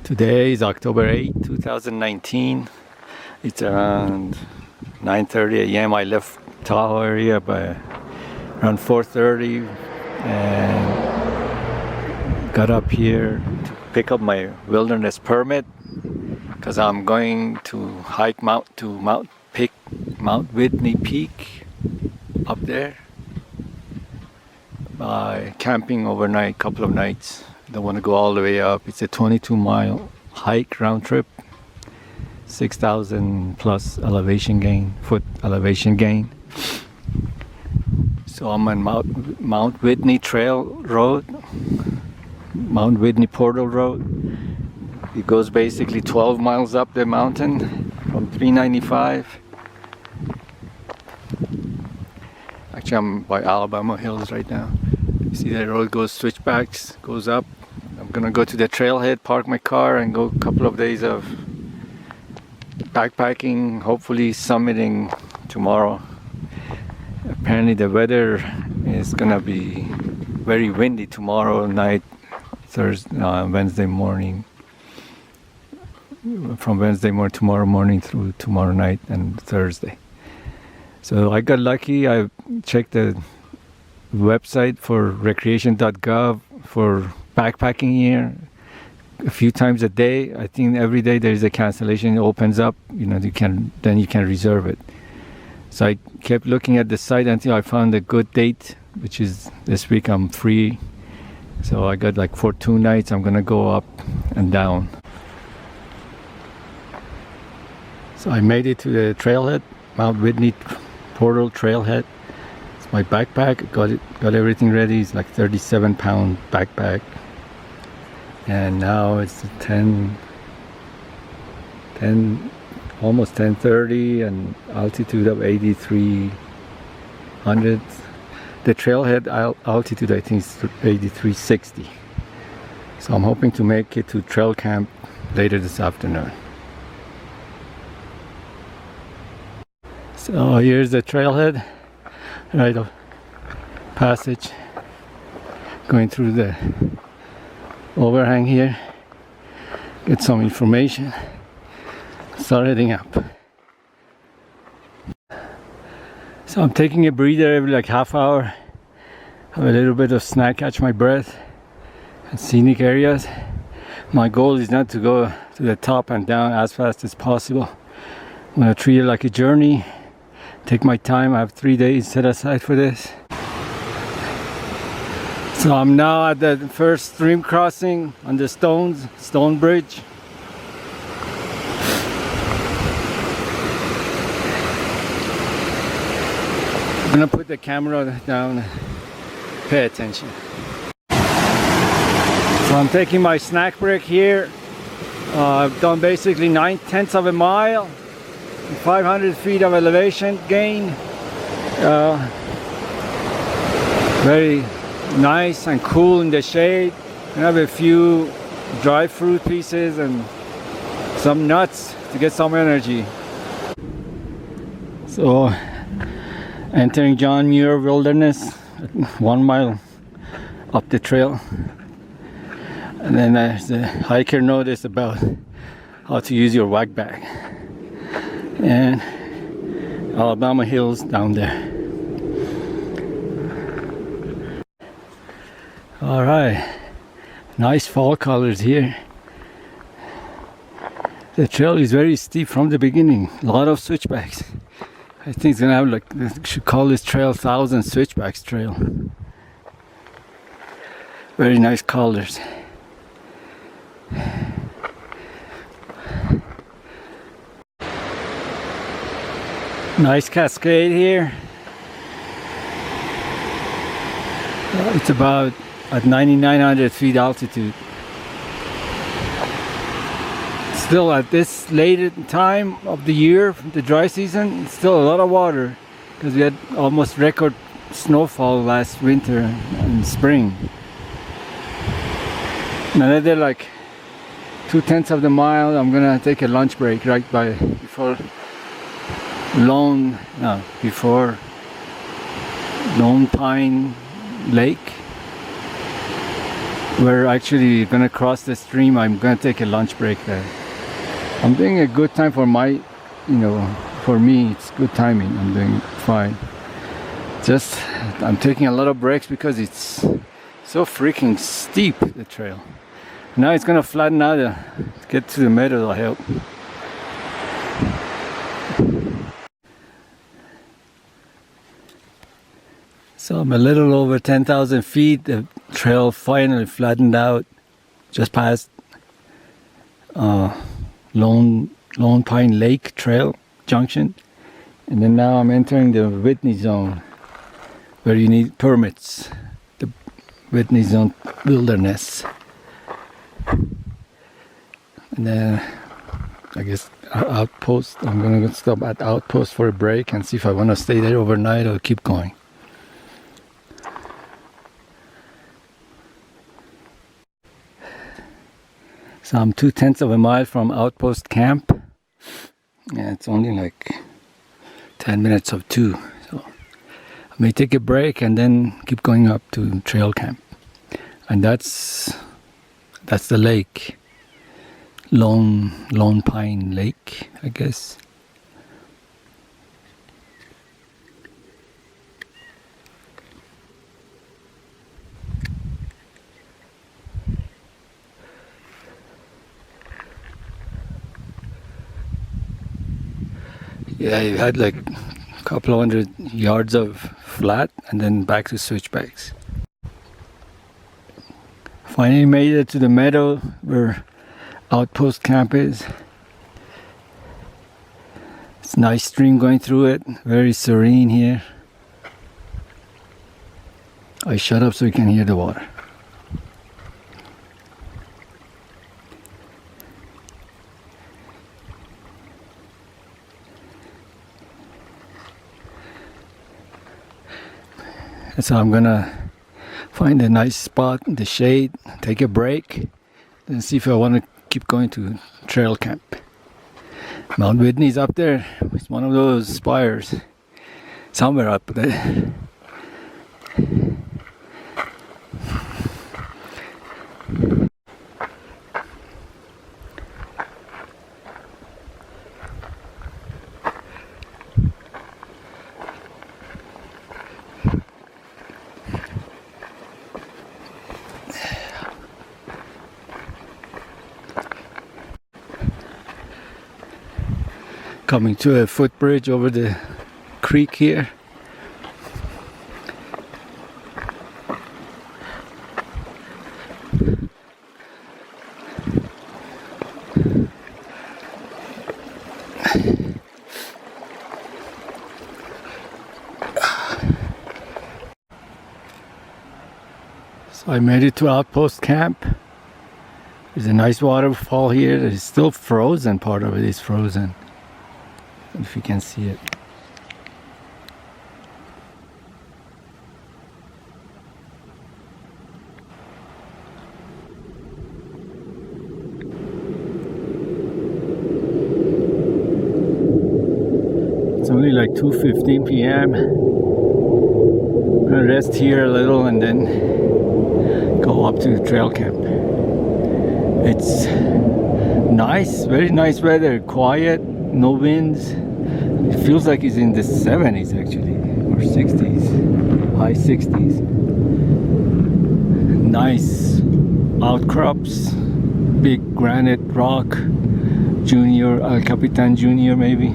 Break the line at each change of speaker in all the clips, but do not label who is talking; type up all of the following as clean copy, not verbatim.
Today is October 8, 2019. It's around 9:30 a.m. I left Tahoe area by around 4:30 and got up here to pick up my wilderness permit because I'm going to hike Mount Whitney Peak up there by camping overnight, couple of nights. Don't want to go all the way up. It's a 22-mile hike round trip, 6,000 plus elevation gain, foot elevation gain. So I'm on Mount Whitney Trail Road, Mount Whitney Portal Road. It goes basically 12 miles up the mountain from 395. Actually, I'm by Alabama Hills right now. You see that road goes switchbacks, goes up. I'm gonna go to the trailhead, park my car, and go a couple of days of backpacking, hopefully summiting tomorrow. Apparently the weather is gonna be very windy tomorrow night, Wednesday morning. From tomorrow morning through tomorrow night and Thursday. So I got lucky. I checked the website for recreation.gov for backpacking here a few times a day. I think every day there is a cancellation. It opens up, you can reserve it. So I kept looking at the site until I found a good date, which is this week. I'm free, so I got for 2 nights. I'm gonna go up and down. So I made it to the trailhead, Mount Whitney Portal Trailhead. It's my backpack. Got everything ready. It's like 37-pound backpack. And now it's almost 10:30 and altitude of 8,300. The trailhead altitude I think is 8,360. So I'm hoping to make it to trail camp later this afternoon. So here's the trailhead, rite of passage, going through the overhang here, get some information, start heading up. So I'm taking a breather every half hour, have a little bit of snack, catch my breath, and scenic areas. My goal is not to go to the top and down as fast as possible. I'm gonna treat it like a journey, take my time. I have 3 days set aside for this. So I'm now at the first stream crossing on the stone bridge. I'm gonna put the camera down, pay attention. So I'm taking my snack break here. I've done basically 9/10 of a mile, 500 feet of elevation gain. Very nice and cool in the shade. I have a few dry fruit pieces and some nuts to get some energy. So entering John Muir Wilderness, 1 mile up the trail. And then there's a hiker notice about how to use your wag bag. And Alabama Hills down there. All right, nice fall colors here. The trail is very steep from the beginning, a lot of switchbacks. I think it's gonna have they should call this trail 1,000 switchbacks trail. Very nice colors. Nice cascade here. It's about at 9,900 feet altitude. Still at this late time of the year, the dry season, still a lot of water because we had almost record snowfall last winter and spring. Now that they're 2/10 of the mile, I'm gonna take a lunch break right before Lone Pine Lake. we're actually gonna cross the stream. I'm gonna take a lunch break there. I'm doing a good time for my, for me it's good timing. I'm doing fine. Just I'm taking a lot of breaks because it's so freaking steep, the trail. Now it's gonna flatten out to get to the middle, I hope. So I'm a little over 10,000 feet. The trail finally flattened out just past Lone Pine Lake Trail Junction. And then now I'm entering the Whitney zone where you need permits. The Whitney zone wilderness. And then I guess outpost. I'm gonna stop at outpost for a break and see if I want to stay there overnight or keep going. So I'm 2/10 of a mile from outpost camp, and it's only like 10 minutes of 2. So I may take a break and then keep going up to trail camp. And that's the lake, Lone Pine Lake, I guess. Yeah, you had like a couple of 100 yards of flat and then back to switchbacks. Finally made it to the meadow where outpost camp is. It's a nice stream going through it, very serene here. I shut up so you can hear the water. So I'm gonna find a nice spot in the shade, take a break, and see if I want to keep going to trail camp. Mount Whitney's up there. It's one of those spires, somewhere up there. Coming to a footbridge over the creek here. So I made it to outpost camp. There's a nice waterfall here. It's still frozen, part of it is frozen. If you can see it. It's only like 2:15 p.m. I'm gonna rest here a little and then go up to the trail camp. It's nice, very nice weather, quiet, no winds. It feels like it's in the 70s actually, or 60s, high 60s. Nice outcrops, big granite rock, Junior, El Capitan Junior maybe.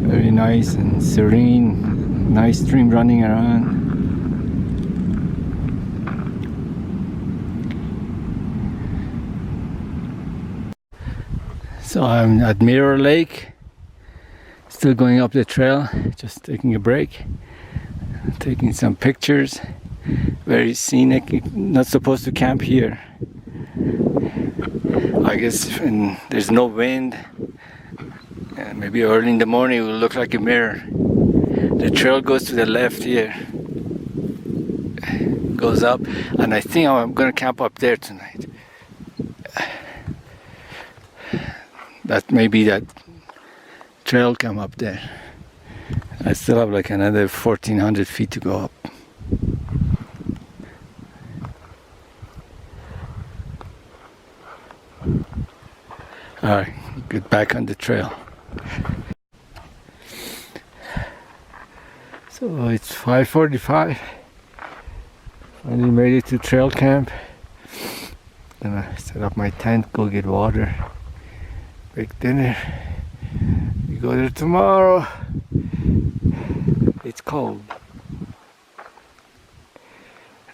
Very nice and serene, nice stream running around. So I'm at Mirror Lake, still going up the trail, just taking a break, taking some pictures. Very scenic, not supposed to camp here. I guess when there's no wind, maybe early in the morning it will look like a mirror. The trail goes to the left here, goes up, and I think I'm gonna camp up there tonight. That maybe that trail come up there. I still have like another 1,400 feet to go up. Alright, get back on the trail. So it's 5:45. Finally made it to trail camp. Gonna set up my tent, go get water, make dinner. We go there tomorrow. It's cold.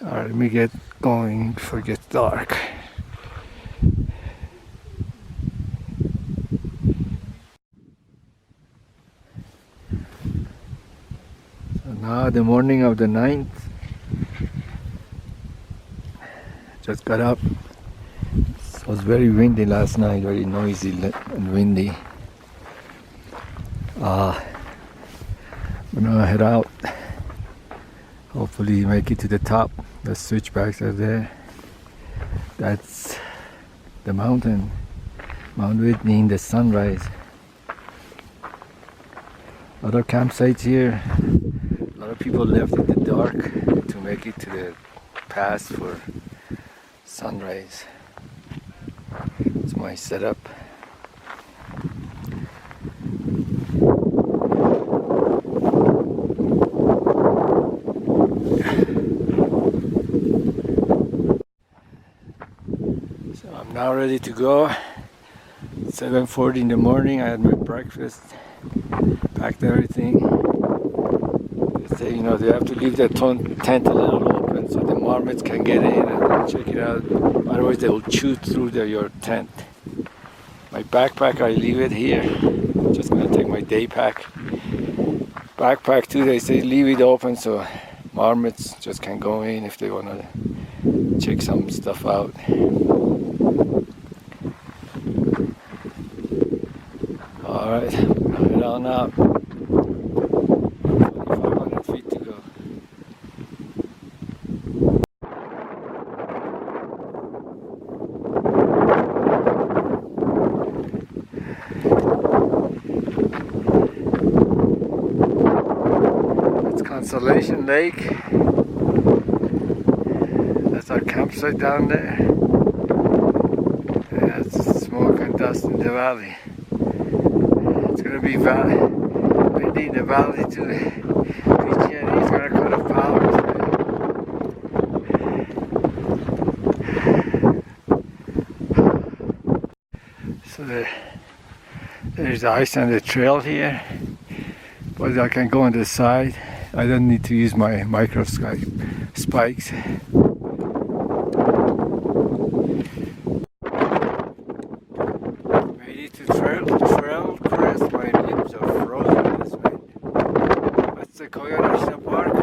Alright, let me get going before it gets dark. So now the morning of the 9th. Just got up. It was very windy last night, very noisy and windy. I'm gonna head out. Hopefully make it to the top. The switchbacks are there. That's the mountain, Mount Whitney in the sunrise. Other campsites here. A lot of people left in the dark to make it to the pass for sunrise. It's my setup. So I'm now ready to go. 7:40 in the morning. I had my breakfast, packed everything. They say, you know, they have to leave the tent a little open so the marmots can get in and check it out. Otherwise they will chew through your tent. My backpack, I leave it here. Just gonna take my day pack. Backpack too, they say leave it open so marmots just can go in if they wanna check some stuff out. Alright, head on out. 2,500 feet to go. It's Consolation Lake. That's our campsite down there. Yeah, it's smoke and dust in the valley. It's gonna be windy in the valley too. PG&E is gonna cut off power today. So there's ice on the trail here, but I can go on the side. I don't need to use my microscope spikes. Made it to trail crest. My lips are frozen in this wind. That's the Sequoia National Park.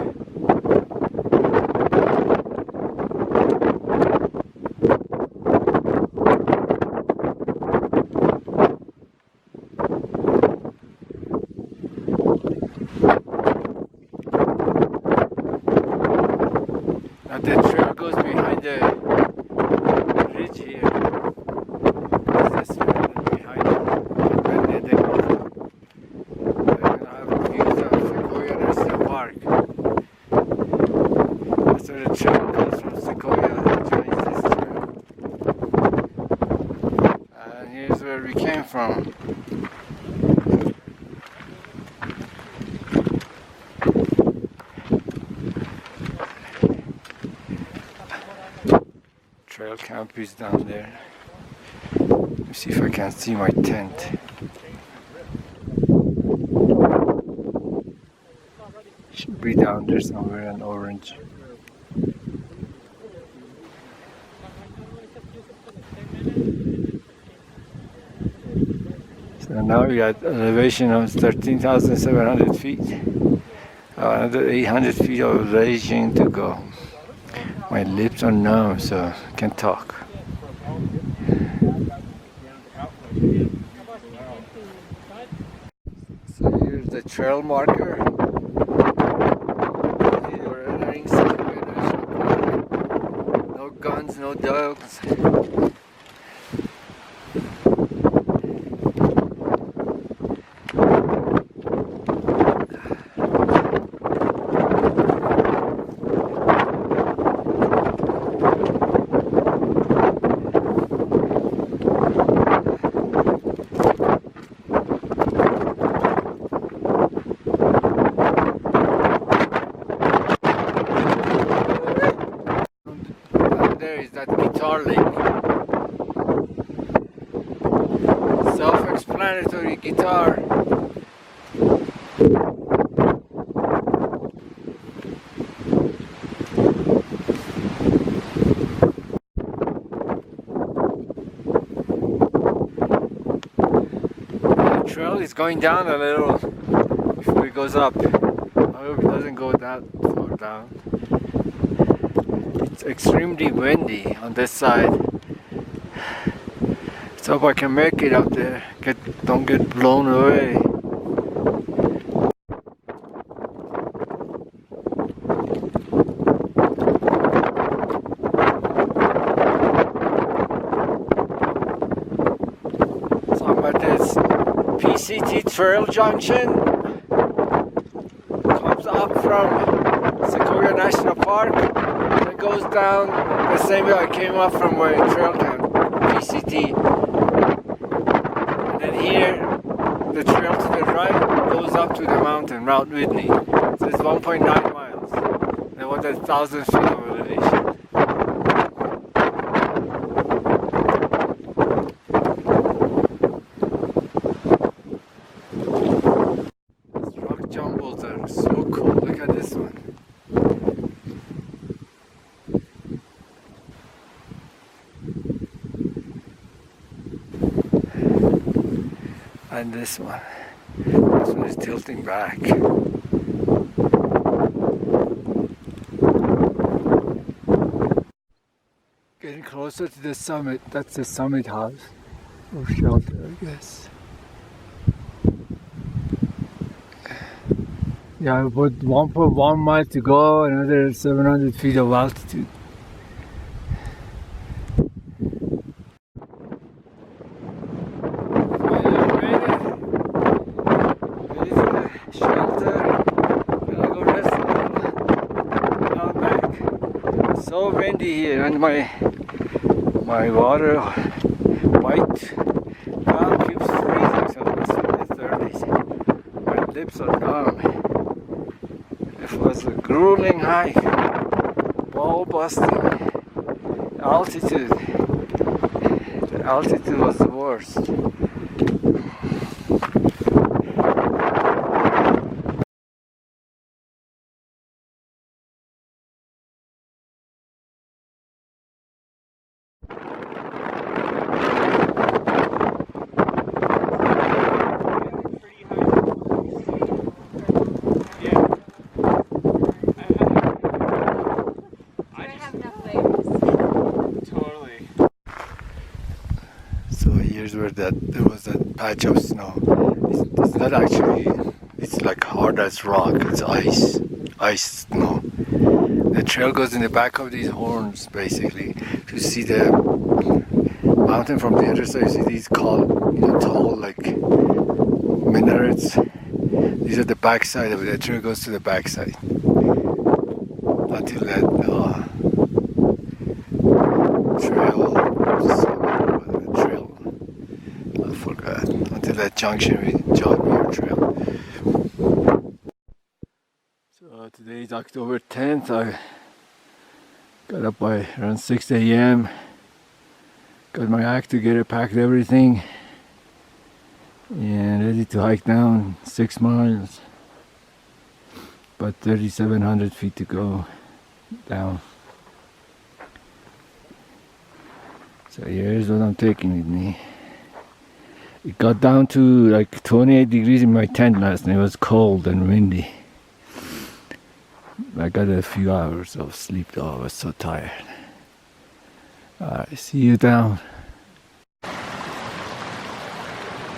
Now the trail goes behind the ridge here. That's this one behind it. And then they go. They're gonna have views of Sequoia National Park. That's where the trail goes from Sequoia and joins this trail. And here's where we came from. Trail camp is down there. Let me see if I can see my tent. Should be down there somewhere in orange. So now we got elevation of 13,700 feet. Another 800 feet of elevation to go. My lips are numb, so I can't talk. So here's the trail marker. You're entering Sequoia National Park. No guns, no dogs. there is that guitar lick. Self-explanatory guitar. The trail is going down a little before it goes up. I hope it doesn't go that far down. It's extremely windy on this side. So if I can make it up there, don't get blown away. So I'm at this PCT Trail Junction. Comes up from Sequoia National Park and it goes down the same way I came up from where Trail Camp, PCT. Here, the trail to the right goes up to the mountain, Mount Whitney. So it's 1.9 miles. And 1,000 feet of elevation. These rock jumbles are so cool. Look at this one. And this one is tilting back. Getting closer to the summit. That's the summit house or shelter, I guess. Yeah, about 1.1 mile to go, another 700 feet of altitude. So windy here, and my water white now keeps freezing, so it's in the 30s. My lips are numb. It was a grueling hike, ball busting. Altitude. The altitude was the worst. Where there was that patch of snow. It's not actually, it's like hard as rock. It's ice snow. The trail goes in the back of these horns, basically, to see the mountain from the other side. You see these tall like minarets. These are the back side of it. The trail goes to the back side until that until that junction with John Muir Trail. So today is October 10th. I got up by around 6 a.m. Got my act together, packed everything, and ready to hike down 6 miles. About 3,700 feet to go down. So here's what I'm taking with me. It got down to like 28 degrees in my tent last night. It was cold and windy. I got a few hours of sleep though. I was so tired. Alright, see you down.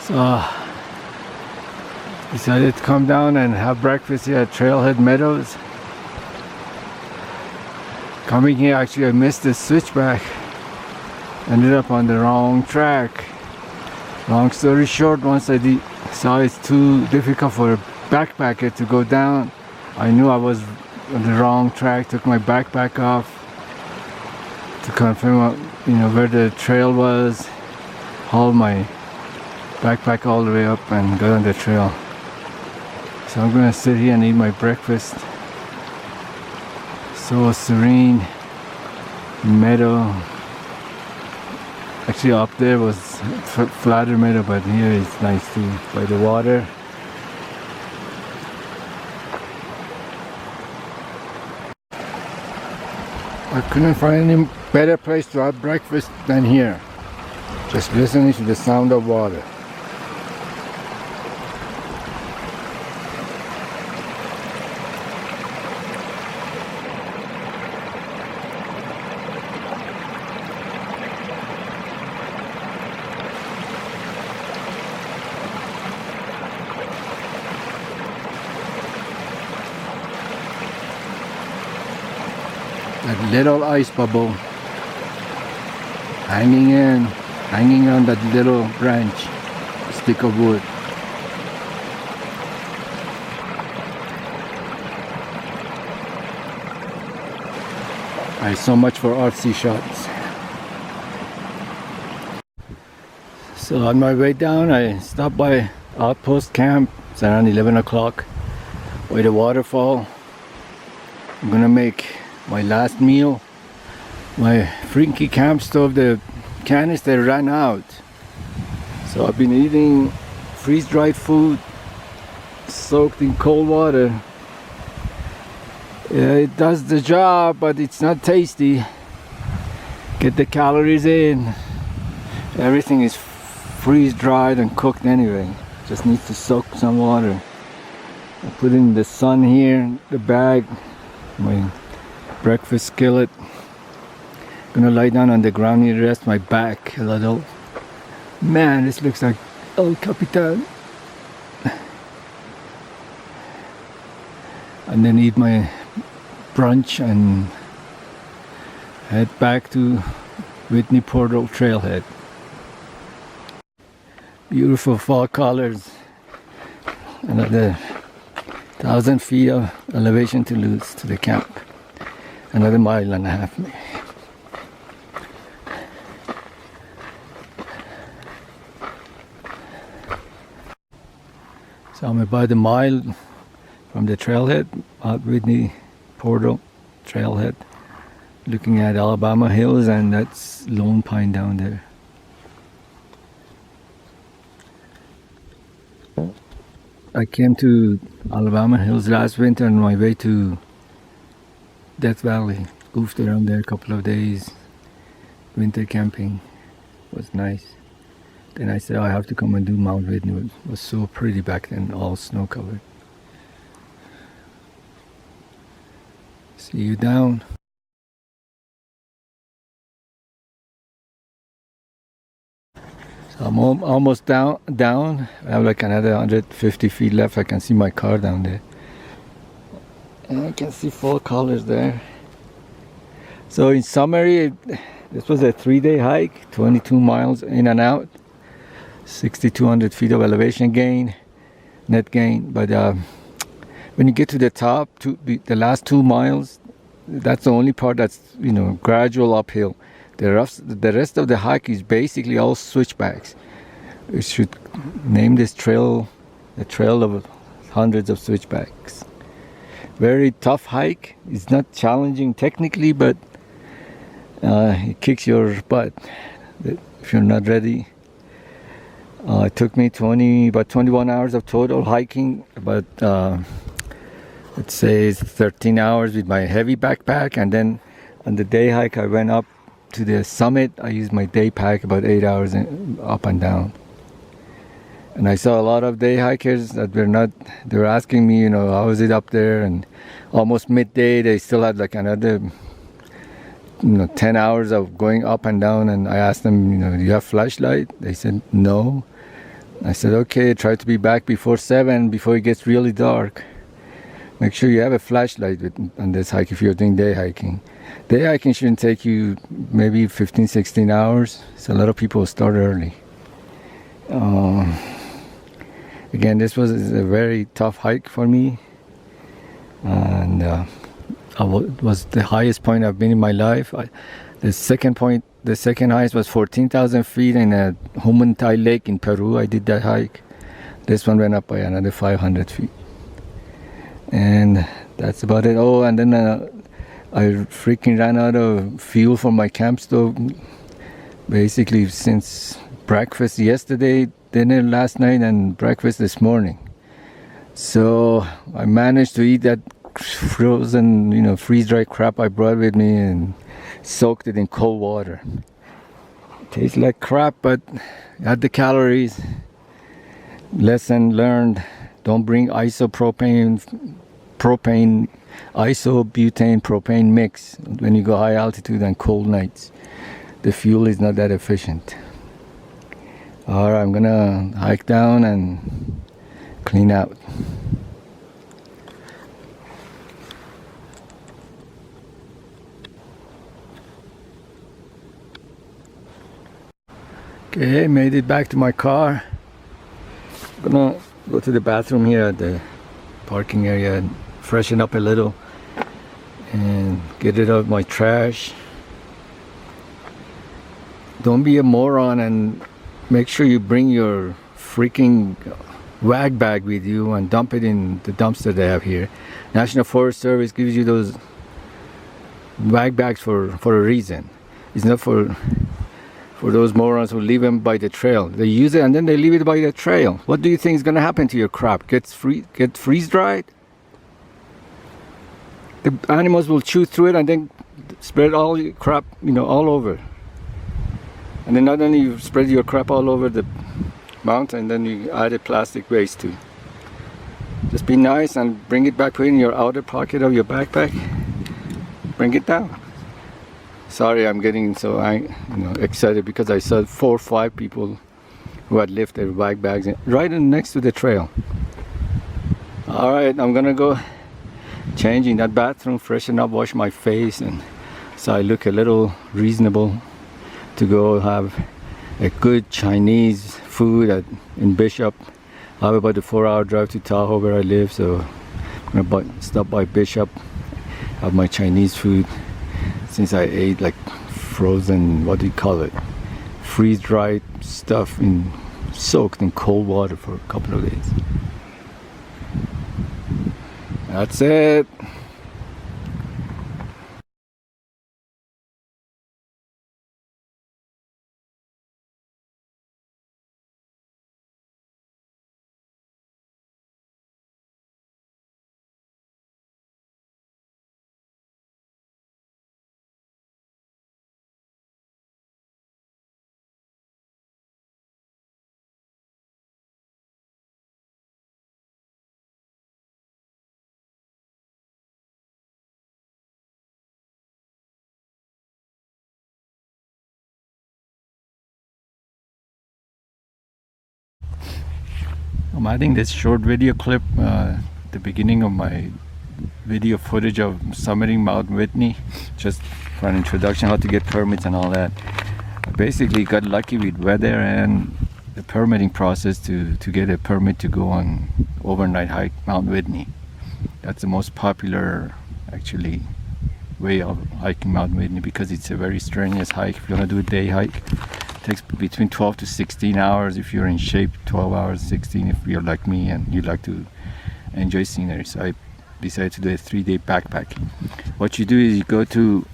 So, decided to come down and have breakfast here at Trailhead Meadows. Coming here, actually I missed the switchback. Ended up on the wrong track. Long story short, once I saw it's too difficult for a backpacker to go down, I knew I was on the wrong track. Took my backpack off to confirm, where the trail was. Hauled my backpack all the way up and got on the trail. So I'm gonna sit here and eat my breakfast. So serene. meadow. Actually up there was flatter meadow, but here it's nice too, by the water. I couldn't find any better place to have breakfast than here. Just listening to the sound of water. That little ice bubble hanging on that little branch, stick of wood. So much for artsy shots. So on my way down, I stopped by Outpost Camp. It's around 11 o'clock by the waterfall. I'm gonna make my last meal. My freaky camp stove, the canister ran out, so I've been eating freeze-dried food soaked in cold water. It does the job, but it's not tasty. Get the calories in. Everything is freeze-dried and cooked anyway. Just needs to soak some water. I put in the sun here, the bag, my breakfast skillet. Gonna lie down on the ground and rest my back a little. Man, this looks like El Capitan. And then eat my brunch and head back to Whitney Portal Trailhead. Beautiful fall colors. Another 1,000 feet of elevation to lose to the camp. Another mile and a half. So I'm about a mile from the trailhead, Mount Whitney Portal Trailhead, looking at Alabama Hills, and that's Lone Pine down there. I came to Alabama Hills last winter on my way to Death Valley. Goofed around there a couple of days. Winter camping was nice. Then I said, I have to come and do Mount Whitney. It was so pretty back then, all snow covered. See you down. So I'm almost down. I have like another 150 feet left. I can see my car down there. And I can see fall colors there. So in summary, this was a 3-day hike, 22 miles in and out, 6,200 feet of elevation gain, net gain. But when you get to the top, the last 2 miles, that's the only part that's, gradual uphill. The rest of the hike is basically all switchbacks. We should name this trail the trail of hundreds of switchbacks. Very tough hike. It's not challenging technically, but it kicks your butt if you're not ready. It took me about 21 hours of total hiking, about let's say 13 hours with my heavy backpack, and then on the day hike I went up to the summit. I used my day pack, about 8 hours up and down. And I saw a lot of day hikers that they were asking me, how is it up there? And almost midday they still had like another 10 hours of going up and down. And I asked them, do you have flashlight? They said no. I said, okay, try to be back before 7, before it gets really dark. Make sure you have a flashlight on this hike if you're doing day hiking. Day hiking shouldn't take you maybe 15, 16 hours. So a lot of people start early. Again, this was a very tough hike for me. And it was the highest point I've been in my life. The second highest was 14,000 feet in a Humantai Lake in Peru. I did that hike. This one went up by another 500 feet. And that's about it. Oh, and then I freaking ran out of fuel for my camp stove. Basically, since breakfast yesterday, dinner last night, and breakfast this morning. So I managed to eat that frozen, freeze-dried crap I brought with me and soaked it in cold water. Tastes like crap, but had the calories. Lesson learned: don't bring isobutane propane mix when you go high altitude and cold nights. The fuel is not that efficient. Alright, I'm gonna hike down and clean out. Okay, made it back to my car. I'm gonna go to the bathroom here at the parking area and freshen up a little and get rid of my trash. Don't be a moron and make sure you bring your freaking wag bag with you and dump it in the dumpster they have here. National Forest Service gives you those wag bags for a reason. It's not for those morons who leave them by the trail. They use it and then they leave it by the trail. What do you think is going to happen to your crop? Get freeze dried? The animals will chew through it and then spread all your crap, all over. And then not only you spread your crap all over the mountain, then you added plastic waste too. Just be nice and bring it back, put it in your outer pocket of your backpack. Bring it down. Sorry, I'm getting so excited because I saw 4 or 5 people who had left their bag bags right next to the trail. All right, I'm gonna go change in that bathroom, freshen up, wash my face, and so I look a little reasonable to go have a good Chinese food in Bishop. I have about a 4-hour drive to Tahoe where I live, so I'm gonna stop by Bishop, have my Chinese food. Since I ate like frozen, what do you call it, freeze-dried stuff soaked in cold water for a couple of days. That's it. I'm adding this short video clip the beginning of my video footage of summiting Mount Whitney, just for an introduction how to get permits and all that. I basically got lucky with weather and the permitting process to get a permit to go on overnight hike Mount Whitney. That's the most popular actually way of hiking Mount Whitney because it's a very strenuous hike. If you want to do a day hike, it takes between 12 to 16 hours if you're in shape, 12 hours, 16 if you're like me and you like to enjoy scenery. So I decided to do a 3-day backpacking. What you do is you go to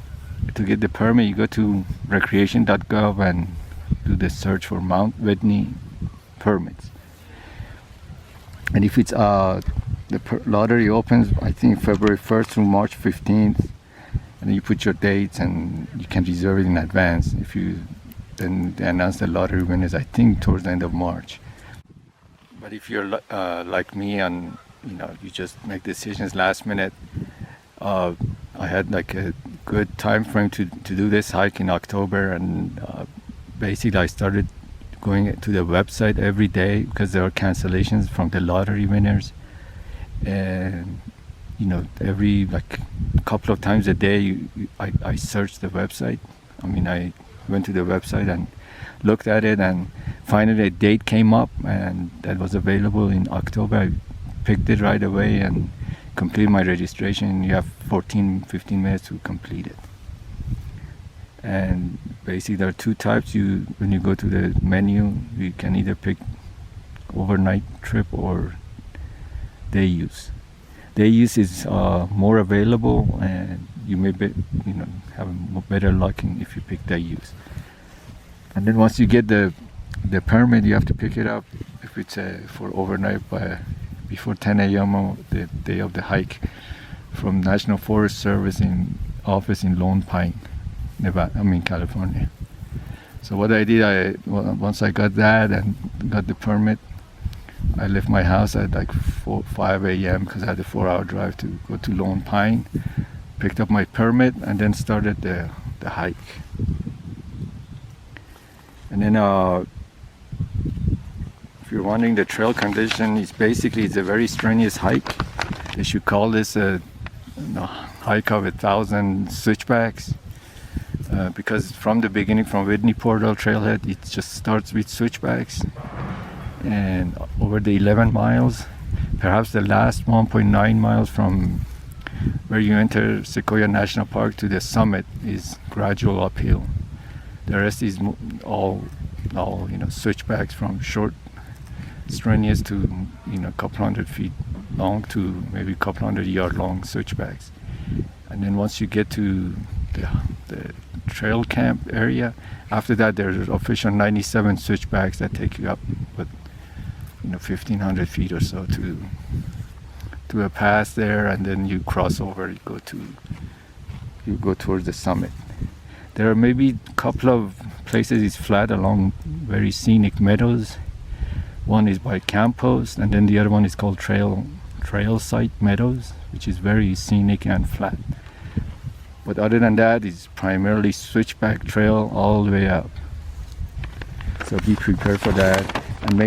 get the permit, you go to recreation.gov and do the search for Mount Whitney permits. And if it's the lottery opens, I think February 1st through March 15th, and then you put your dates and you can reserve it in advance. Then they announce the lottery winners, I think, towards the end of March. But if you're like me and you just make decisions last minute, I had like a good time frame to do this hike in October, and basically I started going to the website every day because there are cancellations from the lottery winners, and every like couple of times a day I searched the website. I went to the website and looked at it, and finally a date came up and that was available in October. I picked it right away and completed my registration. You have 14-15 minutes to complete it. And basically there are 2 types. When you go to the menu, you can either pick overnight trip or day use. Day use is more available, and you may be, have better luck if you pick that use. And then once you get the permit, you have to pick it up if it's for overnight before 10 a.m. on the day of the hike from National Forest Service office in Lone Pine, California. So what I did, once I got that and got the permit, I left my house at like 5 a.m. because I had a 4-hour drive to go to Lone Pine, picked up my permit, and then started the hike. And then if you're wondering the trail condition, it's a very strenuous hike. They should call this a hike of 1,000 switchbacks. Because from the beginning, from Whitney Portal Trailhead, it just starts with switchbacks, and over the 11 miles, perhaps the last 1.9 miles from where you enter Sequoia National Park to the summit is gradual uphill. The rest is all switchbacks from short, strenuous to a couple hundred feet long to maybe a couple hundred yard long switchbacks. And then once you get to the trail camp area, after that there's official 97 switchbacks that take you up with 1,500 feet or so to a pass there, and then you cross over, you go towards the summit. There are maybe a couple of places it's flat along very scenic meadows. One is by Camp Post, and then the other one is called Trail Site Meadows, which is very scenic and flat. But other than that, it's primarily switchback trail all the way up. So be prepared for that, and make